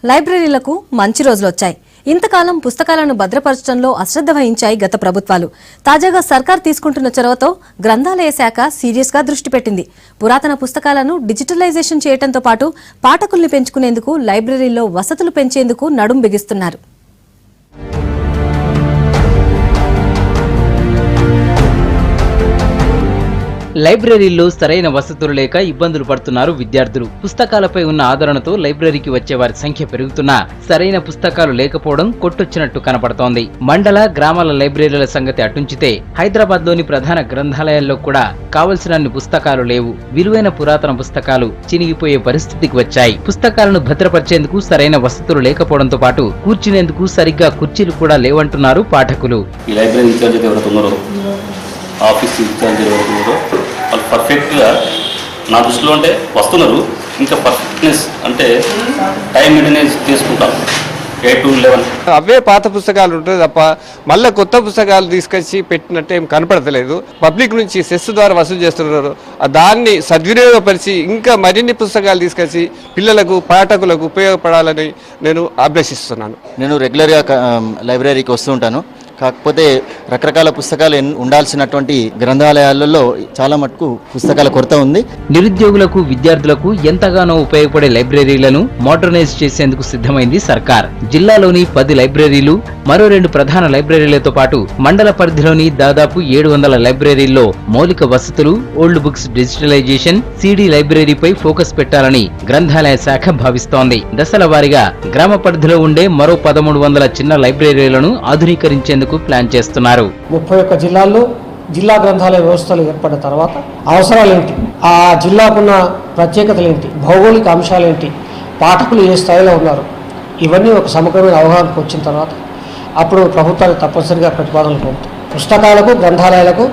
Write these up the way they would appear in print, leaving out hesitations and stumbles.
లైబ్రరీలకు మంచి రోజులొచ్చాయి. ఇంతకాలం పుస్తకాలను భద్రపరచడంలో అశ్రద్ధ వహించాయి గత ప్రభుత్వాలు. తాజాగా సర్కార్ తీసుకుంటున్న చొరవతో గ్రంథాలయ శాఖ సీరియస్ గా దృష్టి పెట్టింది. పురాతన పుస్తకాలను డిజిటలైజేషన్ చేయడంతో పాటు పాఠకుల్ని పెంచుకునేందుకు లైబ్రరీల్లో వసతులు పెంచేందుకు నడుం బిగిస్తున్నారు. లైబ్రరీల్లో సరైన వసతులు లేక ఇబ్బందులు పడుతున్నారు విద్యార్థులు. పుస్తకాలపై ఉన్న ఆదరణతో లైబ్రరీకి వచ్చే వారి సంఖ్య పెరుగుతున్నా సరైన పుస్తకాలు లేకపోవడం కొట్టొచ్చినట్టు కనపడుతోంది. మండల గ్రామాల లైబ్రరీల సంగతి అటుంచితే హైదరాబాద్ లోని ప్రధాన గ్రంథాలయాల్లో కూడా కావలసినన్ని పుస్తకాలు లేవు. విలువైన పురాతన పుస్తకాలు చినిగిపోయే పరిస్థితికి వచ్చాయి. పుస్తకాలను భద్రపరిచేందుకు సరైన వసతులు లేకపోవడంతో పాటు కూర్చునేందుకు సరిగ్గా కుర్చీలు కూడా లేవంటున్నారు పాఠకులు. ఆఫీస్ ఇన్ఛార్జ్ ఎవరు వాళ్ళు పర్ఫెక్ట్గా నా దృష్టిలో అంటే వస్తున్నారు. ఇంకా పర్ఫెక్ట్నెస్ అంటే టైం మెయింటెనెన్స్ తీసుకుంటాం. 8 to 11 అవే పాత పుస్తకాలు ఉంటుంది తప్ప మళ్ళీ కొత్త పుస్తకాలు తీసుకొచ్చి పెట్టినట్టు ఏం కనపడతలేదు. పబ్లిక్ నుంచి సెస్ ద్వారా వసూలు చేస్తున్నారు. దాన్ని సద్వినియోగపరిచి ఇంకా మరిన్ని పుస్తకాలు తీసుకొచ్చి పిల్లలకు పాఠకులకు ఉపయోగపడాలని నేను అభ్యసిస్తున్నాను. నేను రెగ్యులర్గా లైబ్రరీకి వస్తూ ఉంటాను. కాకపోతే రకరకాల పుస్తకాలు ఉండాల్సినటువంటి గ్రంథాలయాలలో చాలా మటుకు పుస్తకాల కొరత ఉంది. నిరుద్యోగులకు విద్యార్థులకు ఎంతగానో ఉపయోగపడే లైబ్రరీలను మోడర్నైజ్ చేసేందుకు సిద్ధమైంది సర్కార్. జిల్లాలోని 10 లైబ్రరీలు, మరో 2 ప్రధాన లైబ్రరీలతో పాటు మండల పరిధిలోని దాదాపు 700 లైబ్రరీల్లో మౌలిక వసతులు, ఓల్డ్ బుక్స్ డిజిటలైజేషన్, సిడి లైబ్రరీపై ఫోకస్ పెట్టాలని గ్రంథాలయ శాఖ భావిస్తోంది. దశల వారీగా గ్రామ పరిధిలో ఉండే మరో 1300 చిన్న లైబ్రరీలను ఆధునీకరించేందుకు ప్లాన్ చేస్తున్నారు. 31 జిల్లాల్లో జిల్లా గ్రంథాలయ వ్యవస్థలు ఏర్పడిన తర్వాత అవసరాలేంటి, ఆ జిల్లాకున్న ప్రత్యేకతలేంటి, భౌగోళిక అంశాలేంటి, పాఠకులు ఏ స్థాయిలో ఉన్నారు, ఇవన్నీ ఒక సమగ్రమైన అవగాహనకు వచ్చిన తర్వాత అప్పుడు ప్రభుత్వాలు తప్పనిసరిగా ప్రతిపాదనలు పంపుతాయి. పుస్తకాలకు గ్రంథాలయాలకు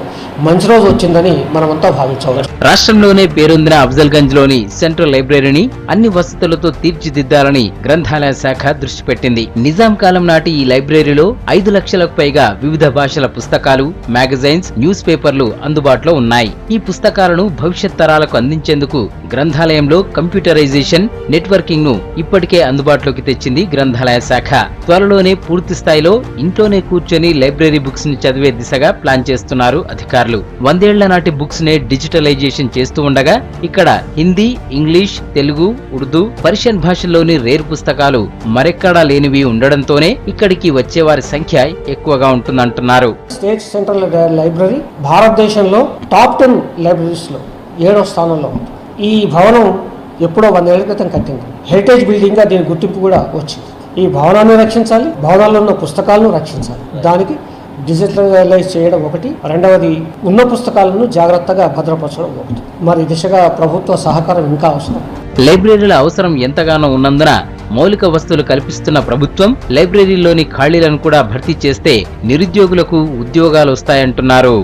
మంచి రోజు వచ్చిందని మనమంతా భావించవచ్చు. రాష్ట్రంలోనే పేరొందిన అఫ్జల్గంజ్ లోని సెంట్రల్ లైబ్రరీని అన్ని వసతులతో తీర్చిదిద్దాలని గ్రంథాలయ శాఖ దృష్టి పెట్టింది. నిజాం కాలం నాటి ఈ లైబ్రరీలో 5 లక్షలకు పైగా వివిధ భాషల పుస్తకాలు, మ్యాగజైన్స్, న్యూస్ పేపర్లు అందుబాటులో ఉన్నాయి. ఈ పుస్తకాలను భవిష్యత్ తరాలకు అందించేందుకు గ్రంథాలయంలో కంప్యూటరైజేషన్, నెట్వర్కింగ్ ను ఇప్పటికే అందుబాటులోకి తెచ్చింది గ్రంథాలయ శాఖ. త్వరలోనే పూర్తి స్థాయిలో ఇంట్లోనే కూర్చొని లైబ్రరీ బుక్స్ ని చదివే దిశగా ప్లాన్ చేస్తున్నారు అధికారులు. 100 ఏళ్ల నాటి బుక్స్ నే డిజిటలైజేషన్ చేస్తూ ఉండగా ఇక్కడ హిందీ, ఇంగ్లీష్, తెలుగు, ఉర్దూ, పర్షియన్ భాషల్లోని రేర్ పుస్తకాలు మరెక్కడా లేనివి ఉండడంతోనే ఇక్కడికి వచ్చేవారి సంఖ్య ఎక్కువగా ఉంటుందంటున్నారు. స్టేట్ సెంట్రల్ లైబ్రరీ భారతదేశంలో టాప్ 10 లైబ్రరీస్ లో 7వ స్థానంలో ఉంది. ఈ భవనం ఎప్పుడో 100 ఏళ్ల క్రితం కట్టింది. హెరిటేజ్ బిల్డింగ్ గా దీని గుర్తింపు కూడా వచ్చింది. ఈ భవనాన్ని రక్షించాలి, భవనాల్లో ఉన్న పుస్తకాలను రక్షించాలి. దానికి డిజిటలైజ్ చేయడం ఒకటి, రెండవది ఉన్న పుస్తకాలను జాగ్రత్తగా భద్రపరచడం ఒకటి. మరి దిశగా ప్రభుత్వ సహకారం ఇంకా అవసరం. లైబ్రరీల అవసరం ఎంతగానో ఉన్నందున మౌలిక వసతులు కల్పిస్తున్న ప్రభుత్వం లైబ్రరీలోని ఖాళీలను కూడా భర్తీ చేస్తే నిరుద్యోగులకు ఉద్యోగాలు వస్తాయంటున్నారు.